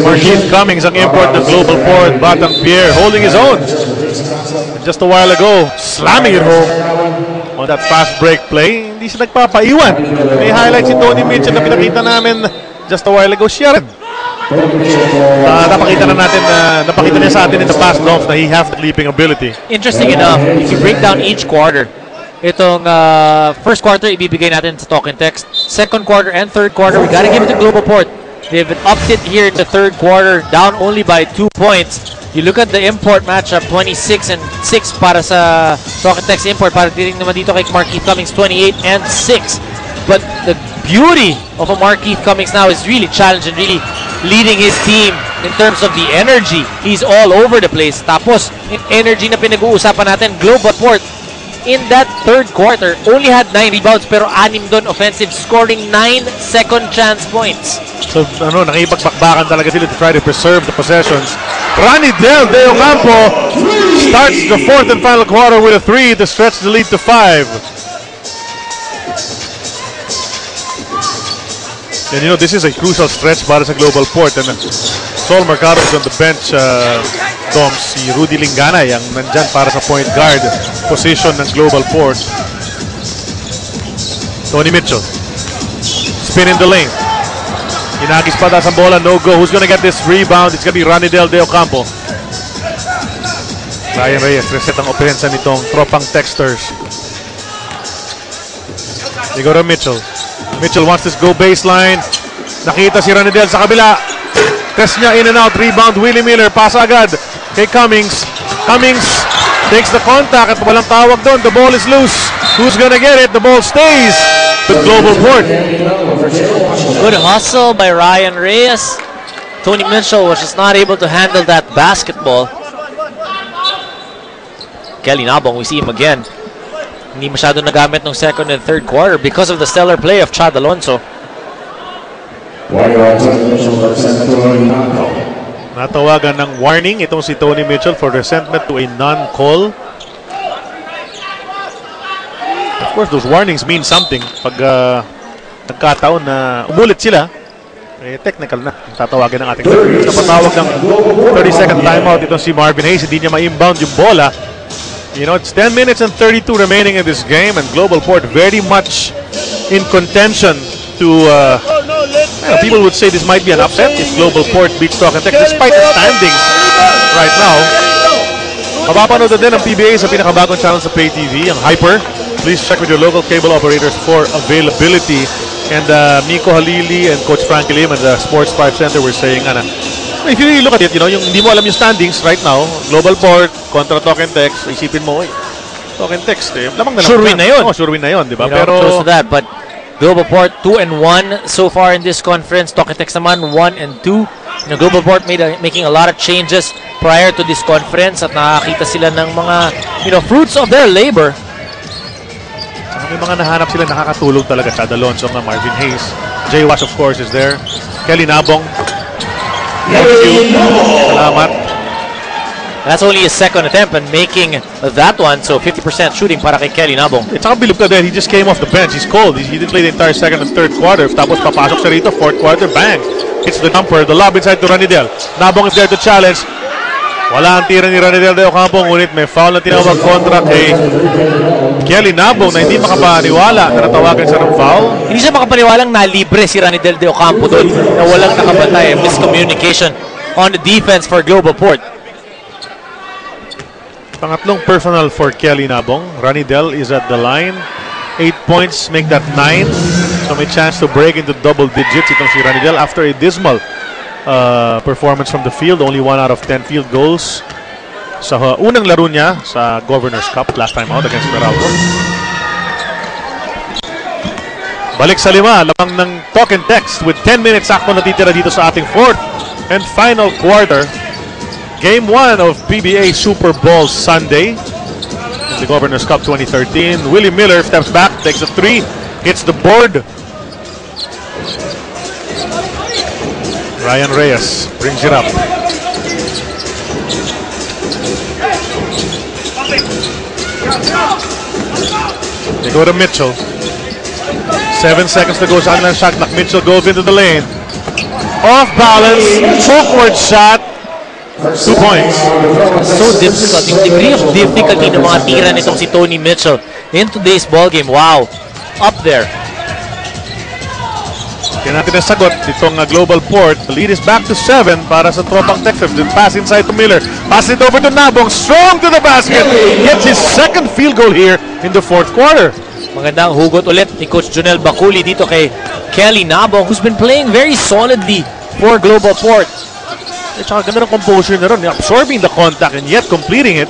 Marquise Cummings ang import ng Global Port. Batang Pierre holding his own. Just a while ago, slamming it home on that fast break play. Hindi siya nagpapaiwan. May highlights si Tony Mitchell na pinakita namin just a while ago. Siya rin. Napakita niya sa atin in the past Doms na he has the leaping ability. Interesting enough, if you break down each quarter, itong first quarter ibibigay natin sa talk and text. Second quarter and third quarter, we gotta give it to Global Port. They've been upped it here in the third quarter, down only by 2 points. You look at the import matchup, 26 and 6 para sa talk and text import. Para tiring naman dito kay Marquise Cummings, 28 and 6. But the beauty of a Marquise Cummings now is really challenging, really leading his team in terms of the energy. He's all over the place. Tapos, yung energy na pinag-uusapan natin, Global Port, in that third quarter, only had 9 rebounds pero 6 doon offensive, scoring 9 second chance points. So, nakipagbakbakan talaga sila to try to preserve the possessions. Ronnie Del Ocampo starts the fourth and final quarter with a 3 to stretch the lead to 5. And you know, this is a crucial stretch para sa Global Port. And Sol Mercado is on the bench. Doms, si Rudy Lingganay ang nandyan para sa point guard position ng Global Port. Tony Mitchell. Spin in the lane. Inagis pa ang bola, no go. Who's gonna get this rebound? It's gonna be Ronnie Del Ocampo. Ryan Reyes, reset ang opensa nitong tropang Texters. They go to Mitchell. Mitchell wants this go baseline. Nakita si Ronnie Del sa kabila. Test niya in and out. Rebound, Willie Miller. Pasa agad kay Cummings. Cummings takes the contact at walang tawag doon. The ball is loose. Who's gonna get it? The ball stays with Global Port. Good hustle by Ryan Reyes. Tony Mitchell was just not able to handle that basketball. Kelly Nabong, we see him again. Hindi masyado nagamit ng second and third quarter because of the stellar play of Chad Alonso. Natawagan ng warning itong si Tony Mitchell for resentment to a non-call. Of course, those warnings mean something. Pag nagkataon na umulit sila, eh, technical na. Tatawagan ng ating napatawag ng 30-second timeout itong si Marvin Hayes. Hindi niya ma-inbound yung bola. You know, it's 10 minutes and 32 remaining in this game, and Global Port very much in contention to, people would say this might be an upset if Global Port beats Talk and Text despite the standings right now. Mapapanood din ang PBA sa pinakabagong channel sa Pay TV, ang Hyper. Please check with your local cable operators for availability. And Miko Halili and Coach Frankie Lim and the Sports 5 Center were saying, if you really look at it, you know, yung hindi mo alam yung standings right now, Global Port kontra Talk and Text, isipin mo, Talk and Text, lamang na lang. Sure win na yun. Oh, sure win na yun, di ba? Pero close to that, but Global Port 2-1 so far in this conference. Talk and Text naman 1-2. You know, Global Port making a lot of changes prior to this conference at nakakita sila ng mga, fruits of their labor. May mga nahanap sila, nakakatulong talaga. Chad Alonso, Marvin Hayes, Jay Wash of course is there, Kelly Nabong. Salamat. That's only his second attempt and making that one, so 50% shooting para kay Kelly Nabong. It's unbelievable ka din, he just came off the bench, he's cold, he didn't play the entire second and third quarter. Tapos papasok siya rito, fourth quarter, bang! Hits the jumper, the lob inside to Ronnie Del. Nabong is there to challenge. Wala ang tira ni Ronnie Del Ocampo, ngunit may foul na tinawag kontra kay Kelly Nabong na hindi makapaniwala na natawagan siya ng foul. Hindi siya makapaniwalang nalibre si Ronnie Del Ocampo doon na walang nakabantay. Miscommunication on the defense for Global Port. Pangatlong personal for Kelly Nabong. Ronnie Del is at the line. 8 points, make that 9. So may chance to break into double digits itong si Ronnie Del after a dismal performance from the field. Only 1 out of 10 field goals sa unang laro niya sa Governor's Cup last time out against Meralco. Balik sa lima, lamang ng Talk and Text with 10 minutes sakto natitira dito sa ating fourth and final quarter. Game 1 of PBA Super Bowl Sunday in the Governor's Cup 2013. Willie Miller steps back, takes a 3, hits the board. Ryan Reyes brings it up. They go to Mitchell. 7 seconds to go sa kanilang shot clock. Mitchell goes into the lane. Off balance, awkward shot. 2 points. So difficult. Yung degree of difficulty ng mga tira nitong si Tony Mitchell in today's ballgame. Wow. Up there. Kaya natin nasagot itong global port. The lead is back to 7 para sa tropang Texas. Then pass inside to Miller. Pass it over to Nabong. Strong to the basket. Gets his second field goal here in the fourth quarter. Magandang hugot ulit ni Coach Jonel Baculi dito kay Kelly Nabong, who's been playing very solidly for Global Port. At saka ganda ng composure na ron. Absorbing the contact and yet completing it.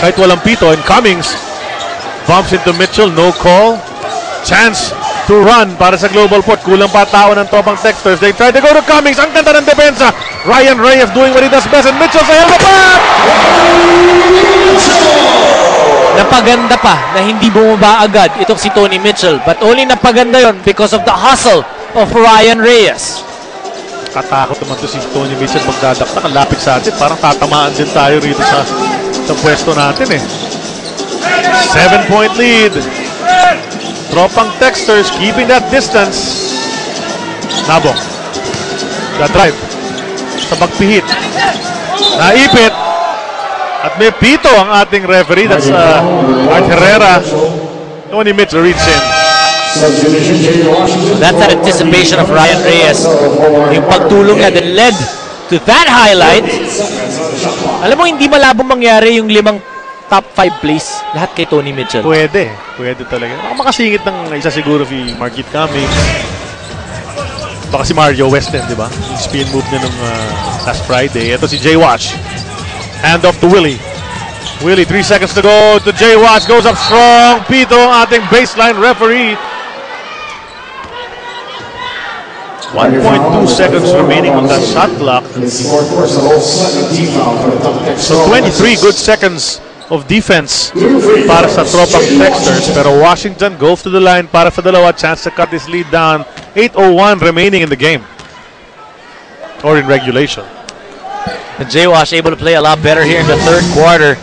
Kahit walang pito. And Cummings bumps into Mitchell. No call. Chance to run para sa Global Port. Kulang pa tao ng topang Texters. They try to go to Cummings. Ang ganda ng depensa. Ryan Reyes doing what he does best. And Mitchell sa helmet back! Napaganda pa na hindi bumaba agad itong si Tony Mitchell. But only napaganda yon because of the hustle of Ryan Reyes. Katakot naman to si Tony Mitchell magdadaktak. Ang lapit sa atin. Parang tatamaan din tayo rito sa pwesto natin eh. 7-point lead. Tropang Texters keeping that distance. Nabong. The drive. Sa pagpihit. Naipit. At may pito ang ating referee. That's Art Herrera. Tony Mitchell reads in. That's an anticipation of Ryan Reyes. Yung pagtulong niya that led to that highlight. Alam mo, hindi malabong mangyari yung 5 top 5 plays. Lahat kay Tony Mitchell. Pwede. Pwede talaga. Baka makasingit ng isa siguro si Marquit Cummings. Baka si Mario Weston, di ba? Yung spin move niya nung last Friday. Ito si Jay Wash. Hand off to Willie. Willie, 3 seconds to go to Jay Wash. Goes up strong. Pito, ating baseline referee. 1.2 seconds remaining on that shot clock. So 23 good seconds of defense para sa tropang Texters. Pero Washington goes to the line para sa dalawa. Chance to cut this lead down. 8:01 remaining in the game. Or in regulation. And Jay Wash able to play a lot better here in the third quarter.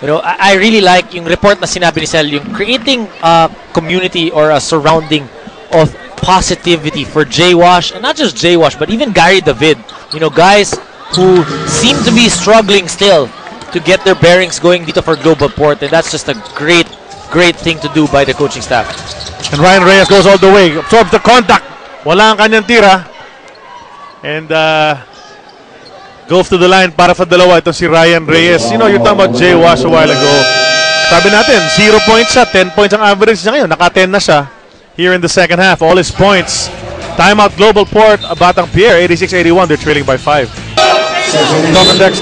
You know, I really like yung report na sinabi ni Sel, yung creating a community or a surrounding of positivity for Jay Wash, and not just Jay Wash, but even Gary David. You know, guys who seem to be struggling still to get their bearings going dito for Global Port, and that's just a great thing to do by the coaching staff. And Ryan Reyes goes all the way, absorbs the contact. Wala ang kanyang tira. And goes to the line para sa dalawa. Ito si Ryan Reyes. You know, you're talking about Jay Wash a while ago. Sabi natin, 0 points siya, 10 points ang average niya ngayon. Naka-10 na siya here in the second half. All his points. Timeout Global Port, Batang Pierre, 86-81. They're trailing by 5.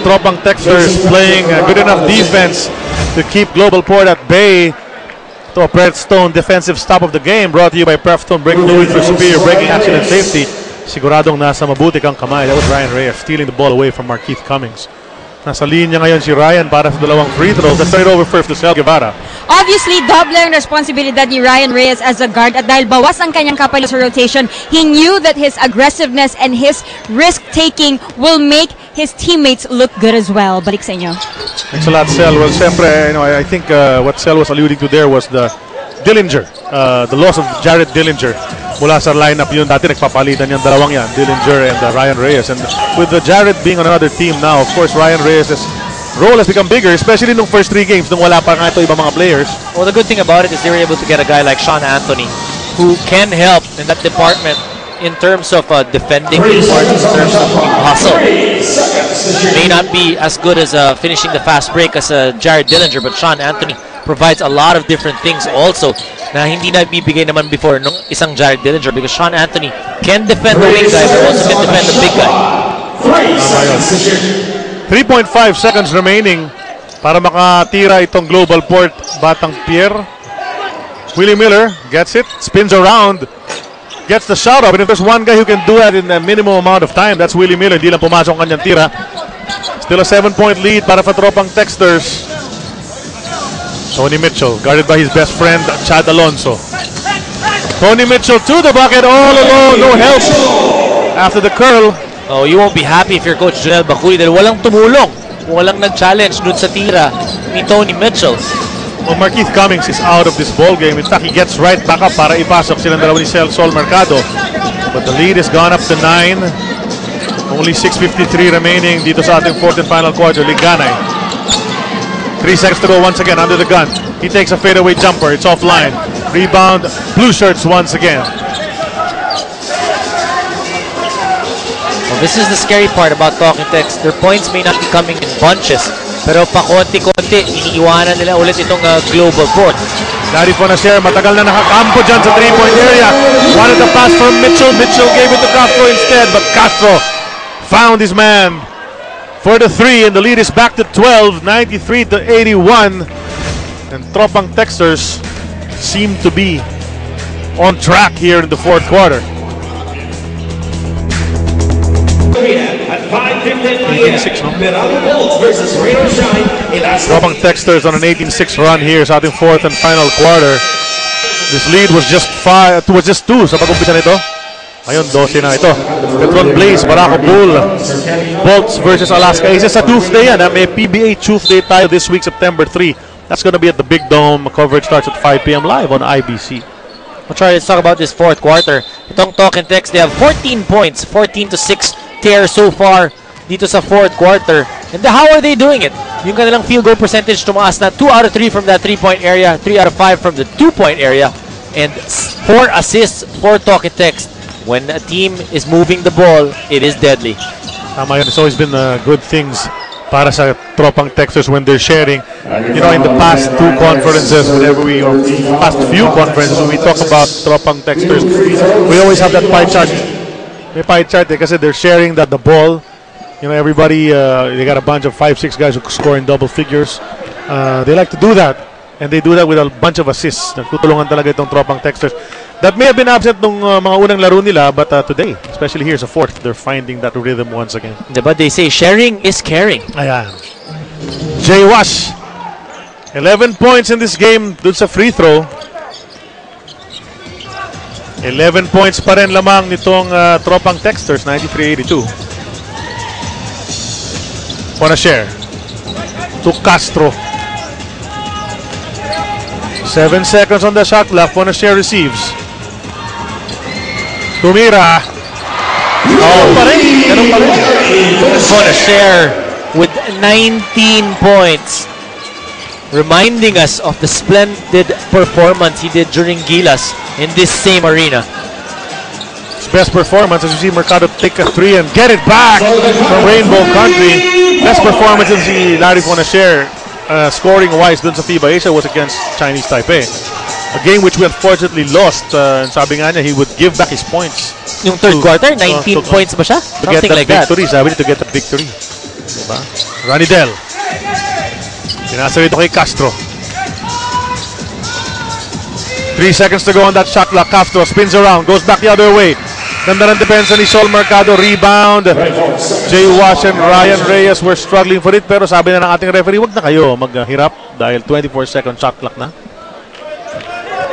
Tropang Texters playing good enough defense to keep Global Port at bay. To a Prestone defensive stop of the game, brought to you by Prestone, breaking the for superior breaking action and safety. Siguradong nasa mabuti kang kamay. That was Ryan Reyes stealing the ball away from Marquith Cummings. Nasa linya ngayon si Ryan para sa dalawang free throws. Let's turn it over first to Sel Guevara. Obviously, double ang responsibilidad ni Ryan Reyes as a guard at dahil bawas ang kanyang kapalit sa rotation, he knew that his aggressiveness and his risk-taking will make his teammates look good as well. Balik sa inyo. Thanks a lot, Sel. Well, siyempre, you know, I think what Sel was alluding to there was the Dillinger, the loss of Jared Dillinger. Mula sa lineup yun, dati nagpapalitan yung dalawang yan, Dillinger and Ryan Reyes. And with Jared being on another team now, of course, Ryan Reyes' role has become bigger, especially nung first 3 games, nung wala pa nga ito ibang mga players. Well, the good thing about it is they were able to get a guy like Sean Anthony who can help in that department in terms of defending, in terms of hustle. May not be as good as finishing the fast break as Jared Dillinger, but Sean Anthony provides a lot of different things also na hindi na bibigay naman before nung isang Jared Dillinger, because Sean Anthony can defend the wing guy but also can defend the big guy. 3.5 seconds remaining para makatira itong Global Port Batang Pierre. Willie Miller gets it, spins around, gets the shot up, and if there's one guy who can do that in a minimum amount of time, that's Willie Miller. Hindi lang pumasok ang kanyang tira. Still a 7-point lead para sa tropang Texters. Tony Mitchell, guarded by his best friend, Chad Alonso. Tony Mitchell to the bucket, all alone, no help after the curl. Oh, you won't be happy if you're Coach Jonel Baculi dahil walang tumulong, walang nag-challenge dun sa tira ni Tony Mitchell. Well, Markeith Cummings is out of this ball game. In fact, he gets right back up para ipasok silang dalawa ni Sol Mercado. But the lead has gone up to 9. Only 6:53 remaining dito sa ating fourth and final quarter. Liganay. 3 seconds to go once again under the gun. He takes a fadeaway jumper. It's offline. Rebound. Blue shirts once again. Well, this is the scary part about Talking Text. Their points may not be coming in bunches. Pero pa konti-konti, iniiwanan nila ulit itong global port. Larry Fonacier, matagal na nakakampo dyan sa 3-point area. Wanted the pass from Mitchell. Mitchell gave it to Castro instead, but Castro found his man for the 3, and the lead is back to 12, 93-81. And Tropang Texters seem to be on track here in the fourth quarter. 18-6, no? Tropang Texters on an 18-6 run here sa ating fourth and final quarter. This lead was just 2 sa pag-umpisa nito. Ngayon, 12 na ito. Petron Blaze, Barako Bull, Bolts versus Alaska Aces sa Tuesday yan. May PBA Tuesday tayo this week, September 3. That's gonna be at the Big Dome. Coverage starts at 5 p.m. live on IBC. Let's talk about this fourth quarter. Itong Talking Text, they have 14 points, 14-6 tear so far dito sa fourth quarter. And how are they doing it? Yung kanilang field goal percentage tumaas na 2 out of 3 from that 3-point area, 3 out of 5 from the 2-point area, and 4 assists for Talking Text. When a team is moving the ball, it is deadly. Tama yun. It's always been good things para sa Tropang Texters when they're sharing. You know, in the past two conferences, or past few conferences, when we talk about Tropang Texters, we always have that pie chart. May pie chart kasi they're sharing the ball. You know, everybody, they got a bunch of 5-6 guys who score in double figures. They like to do that. And they do that with a bunch of assists. Nagtutulungan talaga itong Tropang Texters. That may have been absent nung mga unang laro nila, but today, especially here sa fourth, they're finding that rhythm once again. But they say sharing is caring. Ayan. Jay Wash, 11 points in this game dun sa free throw. 11 points pa rin lamang nitong Tropang Texters, 93-82. Fonacier to Castro. 7 seconds on the shot clock. Fonacier receives. Tumira. Oh, ganun pa rin. Fonacier with 19 points. Reminding us of the splendid performance he did during Gilas in this same arena. His best performance as you see Mercado take a 3 and get it back from Rainbow Country. Best performance in si Larry Fonacier scoring-wise dun sa FIBA Asia was against Chinese Taipei. A game which we unfortunately lost. And sabi nga niya, he would give back his points. Yung third quarter, 19 points ba siya? To get that victory. Sabi niya, to get that victory. Diba? Ranidel. Pinasa rito kay Castro. 3 seconds to go on that shot clock. Castro spins around, goes back the other way. Ganda ng depensa ni Sol Mercado. Rebound. Jay Wash and Ryan Reyes were struggling for it. Pero sabi na ng ating referee, wag na kayo maghirap dahil 24-second shot clock na.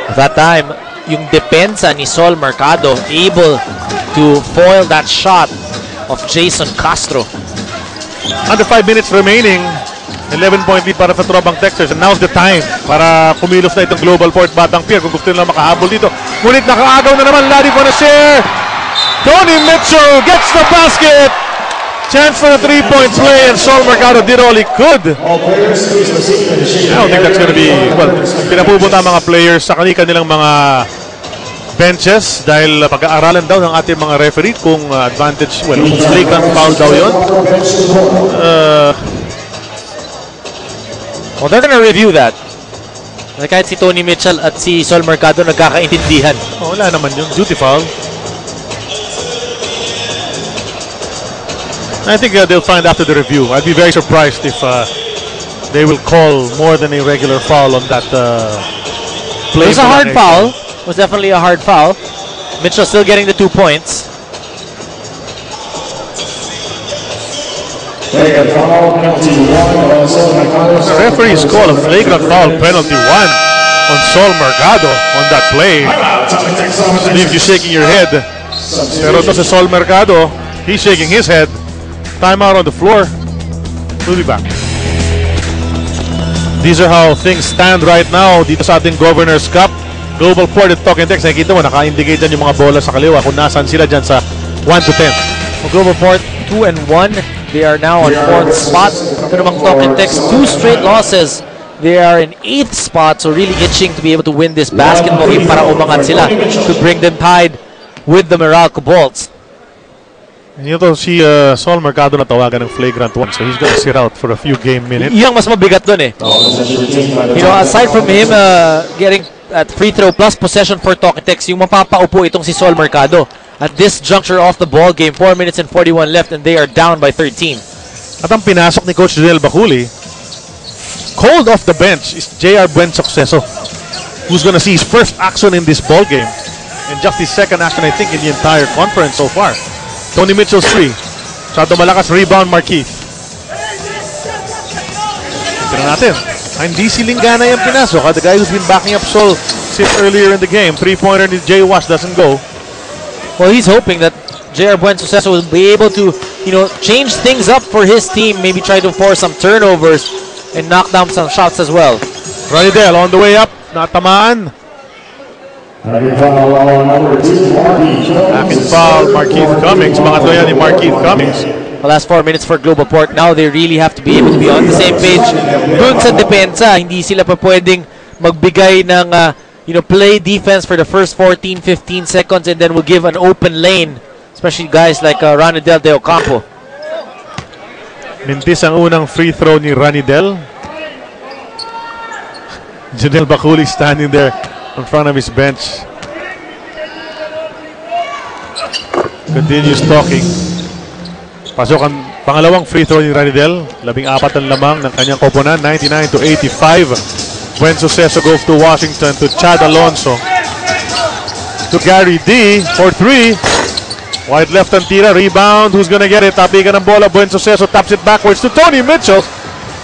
At that time, yung depensa ni Sol Mercado able to foil that shot of Jason Castro. Under 5 minutes remaining. 11-point lead para sa Tropang Texters, and now's the time para kumilos na itong Global Port Batang Pier kung gusto nila makahabol dito. Ngunit nakaagaw na naman Larry Fonacier. Tony Mitchell gets the basket. Chance for a 3-point play, and Sol Mercado did all he could. I don't think that's gonna be, well, pinapupunta mga players sa kanilang mga benches dahil pag-aaralan daw ng ating mga referee kung advantage, well, flagrant foul daw yun. Well, they're gonna review that. Kahit si Tony Mitchell at si Sol Mercado nagkakaintindihan. Oh, wala naman yung duty foul. I think they'll find after the review. I'd be very surprised if they will call more than a regular foul on that play. It was a hard foul. It was definitely a hard foul. Mitchell still getting the 2 points. The referees call a flagrant foul penalty 1 on Sol Mercado on that play. Leaves you shaking your head. Pero to sa Sol Mercado, he's shaking his head. Timeout on the floor. We'll be back. These are how things stand right now dito sa ating Governor's Cup. Global Port at Talk and Text. Nakikita mo, naka-indicate dyan yung mga bola sa kaliwa kung nasaan sila dyan sa 1 to 10. Well, Global Port 2-1. They are now on 4th spot. Ito namang Talk and Text, 2 straight losses. They are in 8th spot, so really itching to be able to win this basketball game para umangat sila to bring them tied with the Meralco Bolts. Ito si Sol Mercado na tawagan ng flagrant one, so he's gonna sit out for a few game minutes. Yung mas mabigat dun eh. You know, aside from him getting at free throw plus possession for Talk and Text, yung mapapaupo itong si Sol Mercado. At this juncture off the ball game, 4 minutes and 41 left, and they are down by 13. At ang pinasok ni Coach Janelle Baculi, cold off the bench, is J.R. Buen Succeso, who's gonna see his first action in this ball game, and just his second action, I think, in the entire conference so far. Tony Mitchell's 3. Masyado malakas, rebound Markeith. Tignan natin. Hindi si Lingana yung pinasok. The guy who's been backing up Sol since earlier in the game. 3-pointer ni Jay Wash doesn't go. Well, he's hoping that J.R. Buen Succeso will be able to, you know, change things up for his team. Maybe try to force some turnovers and knock down some shots as well. Ranidel on the way up. Natamaan. Back and foul, Markeith Cummings. Pangatlo yan ni Markeith Cummings. The last 4 minutes for Global Port. Now they really have to be able to be on the same page. Dun sa depensa, hindi sila pa pwedeng magbigay ng play defense for the first 14-15 seconds and then will give an open lane, especially guys like Ranidel De Ocampo. Mintis ang unang free throw ni Ranidel. Janelle Baculi standing there in front of his bench. Continues talking. Pasok ang pangalawang free throw ni Ranidel. 14 ang lamang ng kanyang koponan. 99-85. Buen Succeso goes to Washington to Chad Alonso. To Gary D for 3. Wide left ang tira. Rebound. Who's gonna get it? Tapigan ng bola. Buen Succeso taps it backwards to Tony Mitchell.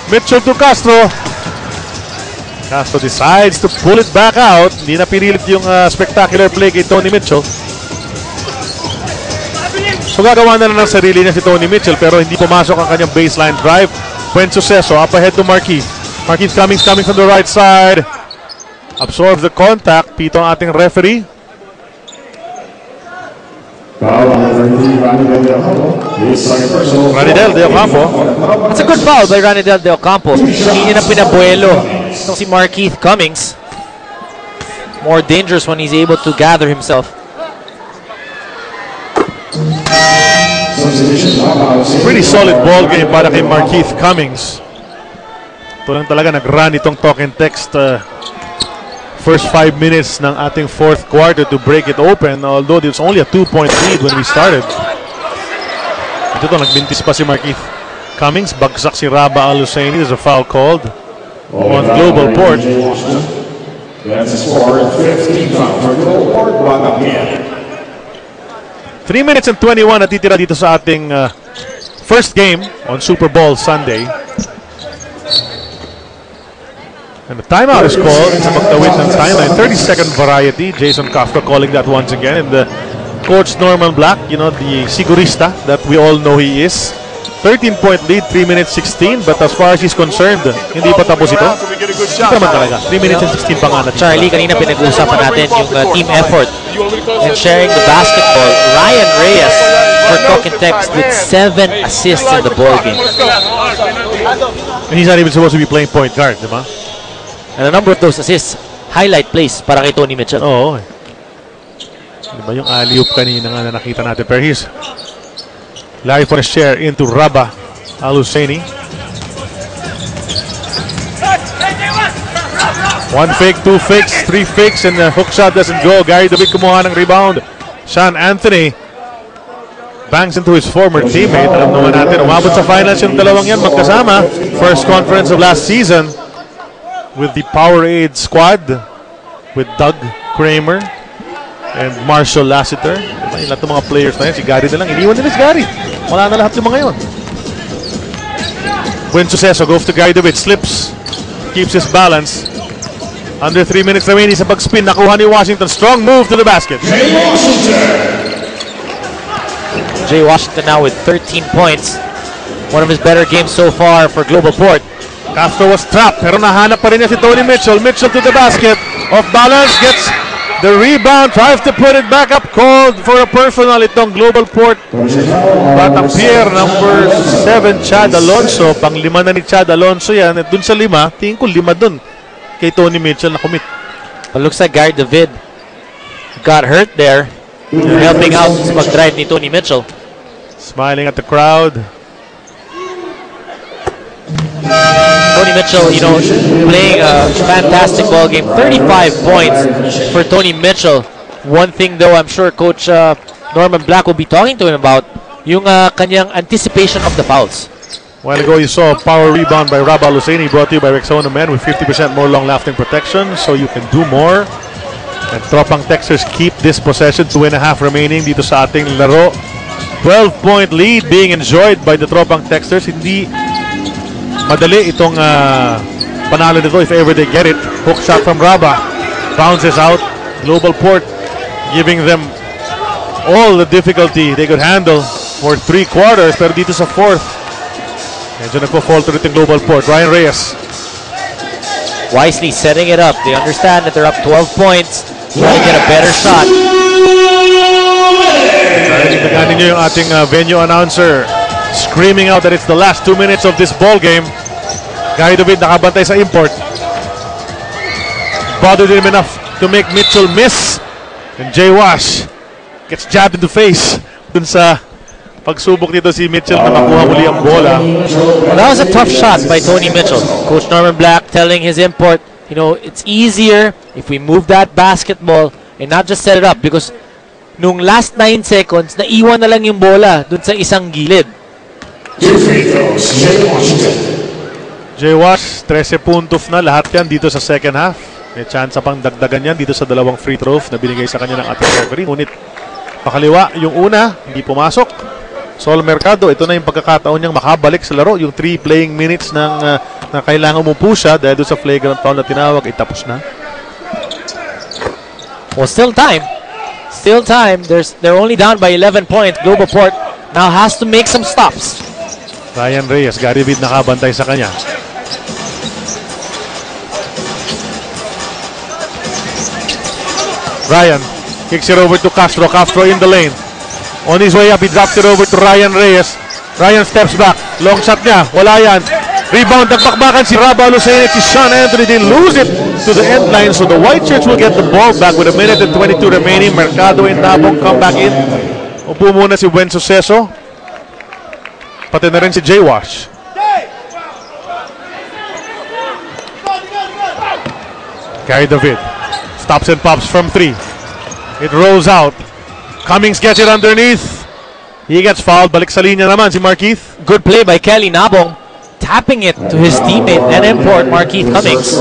Mitchell to Castro. Castro decides to pull it back out. Hindi na pinilit yung spectacular play kay Tony Mitchell. So gagawa na ng sarili niya si Tony Mitchell pero hindi pumasok ang kanyang baseline drive. Buen Succeso up ahead to Markeith. Markeith coming from the right side. Absorbs the contact. Pito ang ating referee. Ranidel De Ocampo. It's a good foul by Ranidel De Ocampo. Hindi niya na pinabuelo itong si Markeith Cummings. More dangerous when he's able to gather himself. Pretty solid ball game para kay Markeith Cummings. Ito lang talaga nag-run itong Talk and Text first 5 minutes ng ating fourth quarter to break it open, although it's only a 2-point lead when we started. Ito nagbintis pa si Markeith Cummings. Bagsak si Raba Alusaini. There's a foul called on Global Port. That's a score of 15 for Global Port. 3 minutes and 21 natitira dito sa ating first game on Super Bowl Sunday. And the timeout is called. Sa magtawid ng timeline. 30-second variety. Jason Castro calling that once again. And the coach Norman Black, you know, the sigurista that we all know he is. 13-point lead, 3 minutes 16. But as far as he's concerned, hindi pa tapos ito. Ito naman talaga. 3 minutes and 16 pa nga na. Charlie, kanina pinag-uusapan natin yung team effort and sharing the basketball. Ryan Reyes for Talk and Text with 7 assists in the ball game. And he's not even supposed to be playing point guard, di ba? And a number of those assists, highlight plays para kay Tony Mitchell. Oo. Diba yung alley-oop kanina nga na nakita natin. Pero he's live for a share into Raba Alusaini. One fake, two fakes, three fakes, and the hook shot doesn't go. Gary David kumuha ng rebound. Sean Anthony bangs into his former teammate. Alam naman natin, umabot sa finals yung dalawang yan magkasama. First conference of last season with the Powerade squad with Doug Kramer and Marshall Lassiter. Diba, yung lahat ng mga players na yan, si Gary na lang. Iniwan nila si Gary. Wala na lahat yung mga yun. Buen Succeso goes to Gary David. Slips. Keeps his balance. Under 3 minutes remaining sa pag-spin. Nakuha ni Washington. Strong move to the basket. Jay Washington now with 13 points. One of his better games so far for Global Port. Castro was trapped, pero nahanap pa rin niya si Tony Mitchell. Mitchell to the basket. Off balance, gets the rebound, tries to put it back up. Called for a personal itong Global Port. Batang Pierre, number 7, Chad Alonso. Pang-5 na ni Chad Alonso yan. At dun sa 5, tingin ko 5 dun kay Tony Mitchell na commit. But looks like Gary David got hurt there. Helping out sa mag-drive ni Tony Mitchell. Smiling at the crowd. Tony Mitchell, you know, playing a fantastic ball game. 35 points for Tony Mitchell. One thing though, I'm sure Coach Norman Black will be talking to him about, yung kanyang anticipation of the fouls. A while ago, you saw a power rebound by Raba Luceni, brought to you by Rexona Men with 50% more long-lasting protection, so you can do more. And Tropang Texters keep this possession, 2.5 remaining dito sa ating laro. 12-point lead being enjoyed by the Tropang Texters. Hindi madali itong panalo nito if ever they get it. Hook shot from Raba. Bounces out. Global Port giving them all the difficulty they could handle for 3 quarters. Pero dito sa 4th, medyo nagpo-falter ito yung Global Port. Ryan Reyes. Wisely setting it up. They understand that they're up 12 points. Trying to get a better shot. Taganin nyo yung ating venue announcer screaming out that it's the last 2 minutes of this ball game. Gary David nakabantay sa import. Bothered him enough to make Mitchell miss. And Jay Wash gets jabbed in the face dun sa pagsubok nito si Mitchell na makuha muli ang bola. Well, that was a tough shot by Tony Mitchell. Coach Norman Black telling his import, you know, it's easier if we move that basketball and not just set it up, because nung last 9 seconds, naiwan na lang yung bola dun sa isang gilid. Jay Wash, 13 puntos na lahat yan dito sa second half. May chance pang dagdagan yan dito sa 2 free throws na binigay sa kanya ng ating referee. Ngunit pakaliwa yung una, hindi pumasok. Sol Mercado, ito na yung pagkakataon niyang makabalik sa laro. Yung 3 playing minutes na kailangan umupo siya dahil doon sa flagrant foul na tinawag ay tapos na. Well, still time. Still time. They're only down by 11 points. Global Port now has to make some stops. Ryan Reyes, Gary David nakabantay sa kanya. Ryan kicks it over to Castro. Castro in the lane. On his way up, he drops it over to Ryan Reyes. Ryan steps back. Long shot niya. Wala yan. Rebound. Nagpakbakan si Raba Luceni at si Sean Anthony. They lose it to the end line. So the White Shirts will get the ball back with 1:22 remaining. Mercado and Nabong come back in. Upo muna si Wenzo Seso. Pati na rin si Jay Wash. Gary David stops and pops from 3. It rolls out. Cummings gets it underneath. He gets fouled. Balik sa linya naman si Markeith. Good play by Kelly Nabong, tapping it to his teammate and import Markeith Cummings.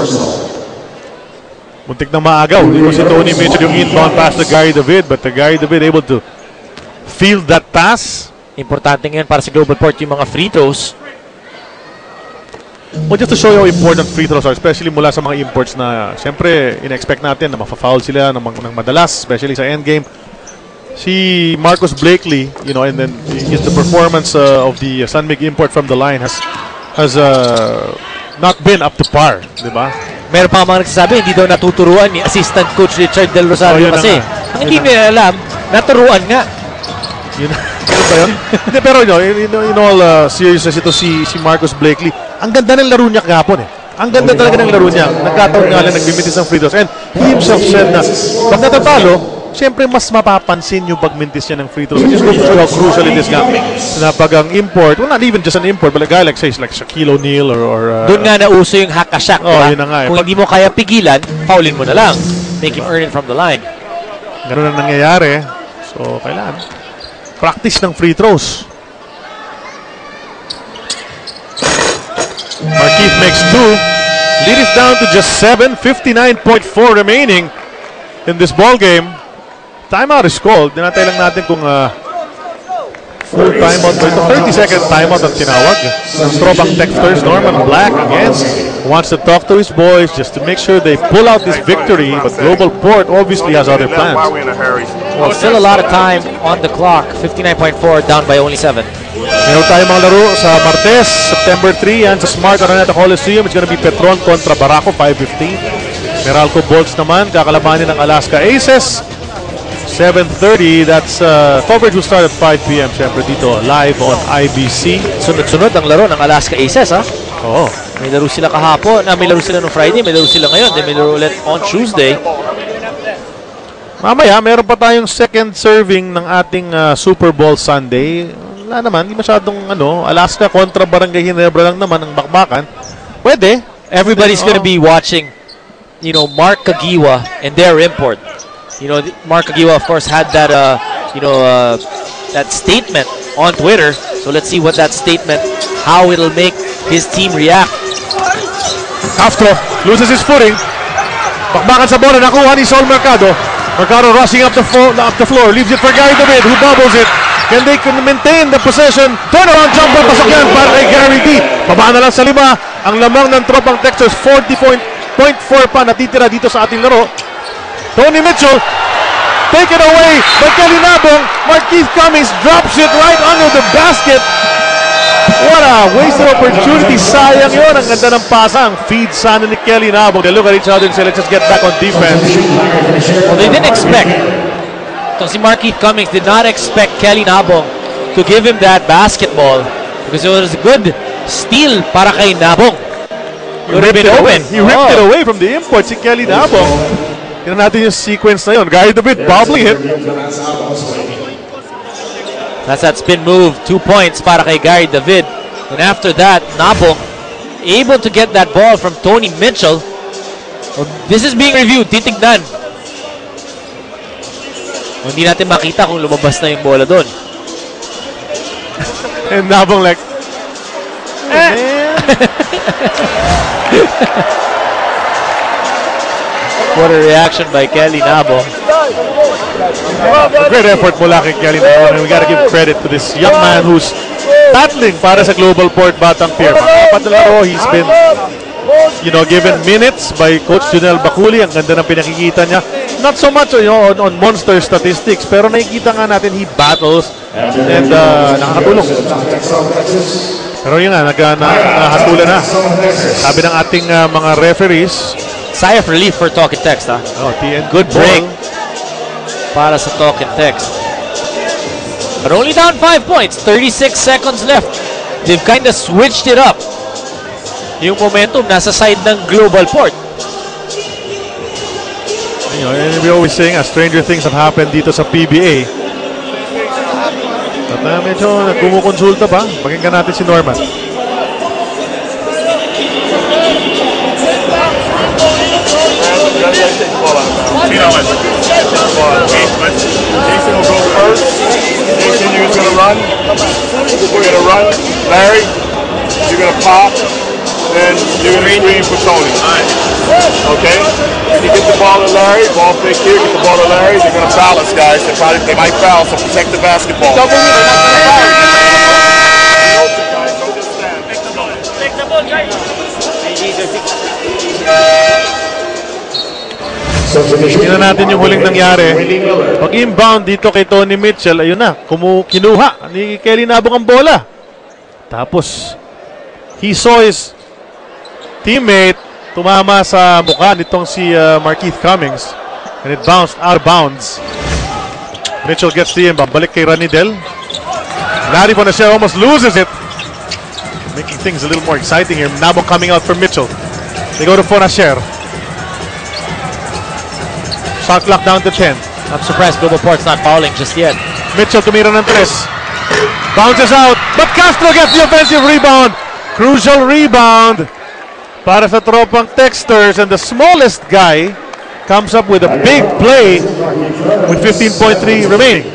Muntik na maagaw. Hindi ko si Tony Mitchell yung inbound pass to Gary David, but the Gary David able to field that pass. Importante ngayon para sa Global Port yung mga free throws. Well, just to show you how important free throws are, especially mula sa mga imports na siyempre in-expect natin na mafa-foul sila ng madalas, especially sa endgame. Si Marcus Blakely, you know, and then the performance of the Sunmig import from the line has not been up to par, di ba? Meron pa mga nagsasabi, hindi daw natuturuan ni Assistant Coach Richard Del Rosario kasi. Ang hindi nila alam, naturuan nga. Yun ba yun? Hindi, pero in all seriousness, ito si Marcus Blakely, ang ganda ng laro niya kahapon eh. Ang ganda talaga ng laro niya. Nagkataon nga lang, nagbimitis ng free throws. And he himself said na, pag natatalo, siyempre mas mapapansin yung pagmintis niya ng free throws. Which is going to show how crucial it is nga. Na pag ang import, well, not even just an import, but a guy like, say, like Shaquille O'Neal or doon nga nauso yung hack-a-shack, diba? Yun na nga eh. Kung hindi mo kaya pigilan, foulin mo na lang. Make him earn it from the line. Ganun ang nangyayari. So, kailangan practice ng free throws. Markeith makes 2. Lead it down to just 7. 59.4 remaining in this ball game. Timeout is called. Dinatay lang natin kung full timeout ba ito. 30-second timeout ang tinawag. Ng Throwback Texters, Norman Black again wants to talk to his boys just to make sure they pull out this victory. But Global Port obviously has other plans. Well, still a lot of time on the clock. 59.4 down by only 7. Meron tayong mga laro sa Martes, September 3, yan sa Smart Araneta Coliseum. It's gonna be Petron kontra Barako, 5:15. Meralco Bolts naman, kakalabanin ng Alaska Aces. 7:30, that's coverage will start at 5 p.m. Siyempre dito, live on IBC. Sunod-sunod ang laro ng Alaska Aces, ha? Oo. May laro sila kahapon, may laro sila no Friday, may laro sila ngayon, then may laro ulit on Tuesday. Mamaya, meron pa tayong second serving ng ating Super Bowl Sunday. Wala naman, hindi masyadong Alaska kontra Barangay Ginebra lang naman ang bakbakan. Pwede. Everybody's gonna be watching, Mark Kagiwa and their import. Mark Kagiwa, of course, had that, that statement on Twitter. So let's see what that statement, how it'll make his team react. Castro loses his footing. Bakbakan sa bola, nakuha ni Sol Mercado. Mercado rushing up the floor, leaves it for Gary David, who bobbles it. Can they maintain the possession? Turnaround jumper, pasok yan para kay Gary D. Baba na lang sa 5. Ang lamang ng tropang Texas, 40.4 pa natitira dito sa ating laro. Tony Mitchell, taken away by Kelly Nabong. Marquise Cummings drops it right under the basket. What a wasted opportunity. Sayang yun. Ang ganda ng pasang. Feed sana ni Kelly Nabong. They look at each other and say, let's just get back on defense. Well, they didn't expect. So si Marquise Cummings did not expect Kelly Nabong to give him that basketball because it was a good steal para kay Nabong. He ripped it open. He ripped it away from the import si Kelly Nabong. Tignan natin yung sequence na yun. Gary David bobbling it. That's that spin move. 2 points para kay Gary David. And after that, Nabong able to get that ball from Tony Mitchell. Well, this is being reviewed. Titignan. Hindi natin makita kung lumabas na yung bola doon. And Nabong like, What a reaction by Kelly Nabong. A great effort mula kay Kelly Nabong. And we gotta give credit to this young man who's battling para sa Global Port Batang Pier. Mga 4 na laro, he's been given minutes by Coach Junel Baculi. Ang ganda ng pinakikita niya. Not so much on monster statistics, pero nakikita nga natin he battles and nakakatulong. Pero yun nga, nakahatulan na. Sabi ng ating mga referees, sigh of relief for Talk and Text, ha? TN Good break para sa Talk and Text. But only down 5 points, 36 seconds left. They've kind of switched it up. Yung momentum nasa side ng Global Port. And we always saying stranger things have happened dito sa PBA. At medyo nagkumukonsulta pa. Pakinggan natin si Norman. Jason will go first. Jason, you're going to run. We're going to run. Larry, you're going to pop. Then you're going to screen for Tony. Okay? You get the ball to Larry. Ball fake here. Get the ball to Larry. They're going to foul us, guys. They might foul, so protect the basketball. Double me. Take the ball, guys. Tingnan natin yung huling nangyari. Pag-inbound dito kay Tony Mitchell, ayun na, kinuha ni Kelly Nabong ang bola. Tapos, he saw his teammate tumama sa mukha nitong si Marquise Cummings. And it bounced out of bounds. Mitchell gets the inbound. Balik kay Ranidel. Larry Bonasher almost loses it. Making things a little more exciting here. Nabong coming out for Mitchell. They go to Bonasher. Shot clock down to 10. I'm surprised Global Port's not fouling just yet. Mitchell tumira ng 3. Bounces out, but Castro gets the offensive rebound. Crucial rebound para sa tropang Texters, and the smallest guy comes up with a big play with 15.3 remaining.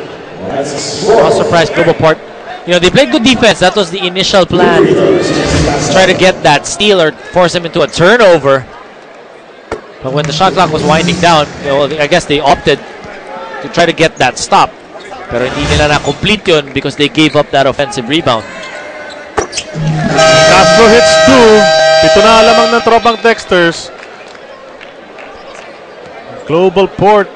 I'm surprised Global Port. They played good defense. That was the initial plan. Try to get that steal or force him into a turnover. But when the shot clock was winding down, I guess they opted to try to get that stop. Pero hindi nila na-complete yun because they gave up that offensive rebound. Castro hits 2. 7 na lamang ng tropang Texters. Global Port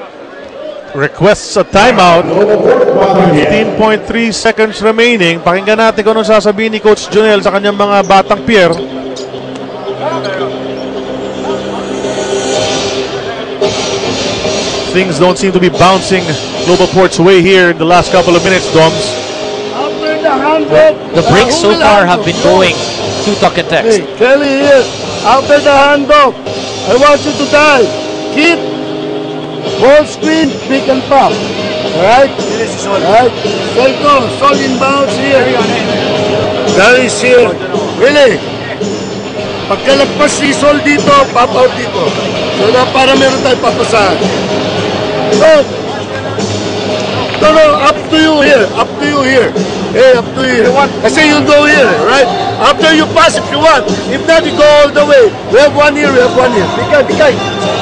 requests a timeout. 15.3 seconds remaining. Pakinggan natin kung anong sasabihin ni Coach Junel sa kanyang mga batang Pierre. Things don't seem to be bouncing Global Port's way here in the last couple of minutes, Doms. The breaks so far have been going to Talk and Text. Hey, Kelly here. After the handoff, I want you to dive. Keep ball screen, pick and pop. Alright? Alright? Circle, Sol inbounds here. Gary's here. Really? Pagkalagpas si Sol dito, pop out dito. So na para meron tayo papasahan. No, up to you here. Up to you here. Hey, up to you. I say you go here, right? After you pass if you want. If not, you go all the way. We have one here, we have one here. Bigay.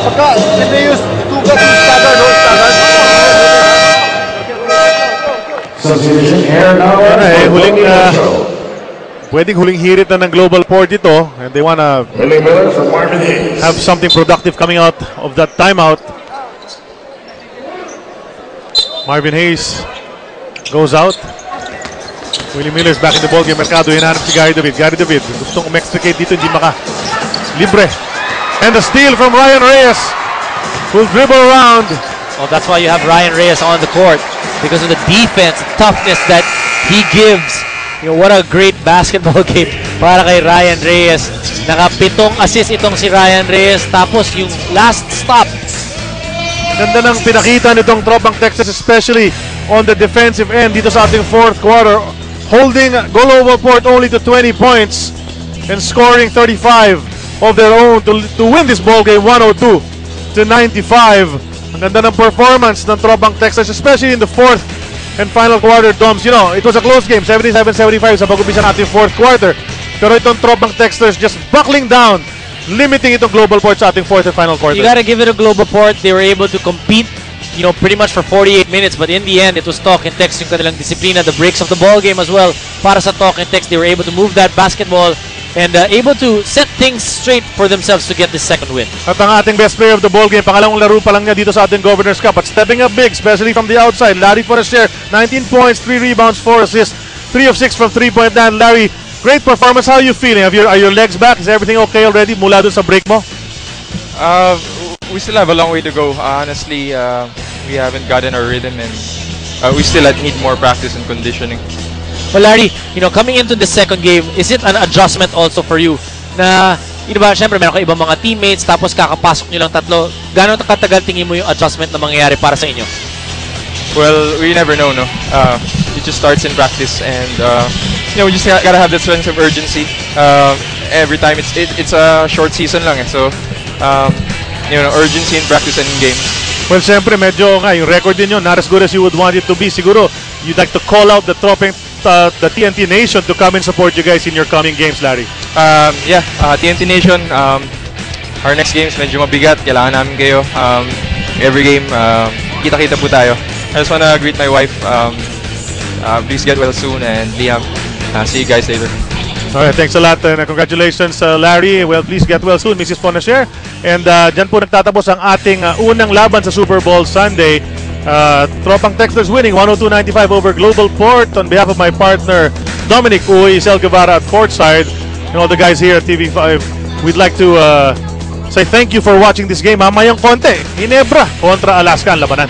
Pagka, Timeus, tugas yung stagger, no? Stagger. Substitution air now. Pwedeng huling hirit na ng Global Port ito. And they wanna have something productive coming out of that timeout. Marvin Hayes goes out. Willie Miller's back in the ballgame. Mercado, hinahanap si Gary David. Gary David, gustong umextricate dito, hindi maka. Libre. And the steal from Ryan Reyes, who'll dribble around. Well, that's why you have Ryan Reyes on the court, because of the defense, toughness that he gives. You know, what a great basketball game para kay Ryan Reyes. Naka-7 assist itong si Ryan Reyes. Tapos yung last stop. Ganda ng pinakita nitong tropang Texas, especially on the defensive end dito sa ating fourth quarter. Holding Global Port only to 20 points and scoring 35 of their own to win this ball game 102-95. Ang ganda ng performance ng tropang Texas, especially in the fourth and final quarter, Doms. You know, it was a close game, 77-75 sa pag-umpisa natin fourth quarter. Pero itong tropang Texas just buckling down, limiting itong Global Port sa ating fourth and final quarter. You gotta give it a Global Port. They were able to compete, you know, pretty much for 48 minutes. But in the end, it was Talk and Text yung kanilang disiplina. The breaks of the ball game as well. Para sa Talk and Text, they were able to move that basketball and able to set things straight for themselves to get this second win. At ang ating best player of the ball game, pangalawang laro pa lang niya dito sa ating Governor's Cup. But stepping up big, especially from the outside, Larry Forestier, 19 points, 3 rebounds, 4 assists, 3 of 6 from 3-point land. Larry, great performance. How are you feeling? Are your legs back? Is everything okay already mula dun sa break mo? We still have a long way to go. Honestly, we haven't gotten our rhythm and we still need more practice and conditioning. Well, Larry, you know, coming into the second game, is it an adjustment also for you? Na, yun ba, syempre meron ka ibang mga teammates, tapos kakapasok nyo lang tatlo. Gano'n katagal tingin mo yung adjustment na mangyayari para sa inyo? Well, we never know, no? It just starts in practice and you know, we just gotta have that sense of urgency. Every time it's a short season lang eh. So, you know, urgency in practice and in game. Well, syempre, medyo nga, yung record din yun, not as good as you would want it to be. Siguro, you'd like to call out the TNT Nation to come and support you guys in your coming games, Larry. Yeah, TNT Nation, our next games medyo mabigat. Kailangan namin kayo. Every game, kita-kita po tayo. I just wanna greet my wife. Please get well soon, and Liam, see you guys later. Alright, thanks a lot and congratulations Larry. Well, please get well soon, Mrs. Ponashare. And dyan po nagtatapos ang ating unang laban sa Super Bowl Sunday. Tropang Texters winning 102-95 over Global Port. On behalf of my partner Dominic Uy, Isel Guevara at Courtside, and all the guys here at TV5, we'd like to say thank you for watching this game. Mamayang konti, Ginebra kontra Alaska ang labanan.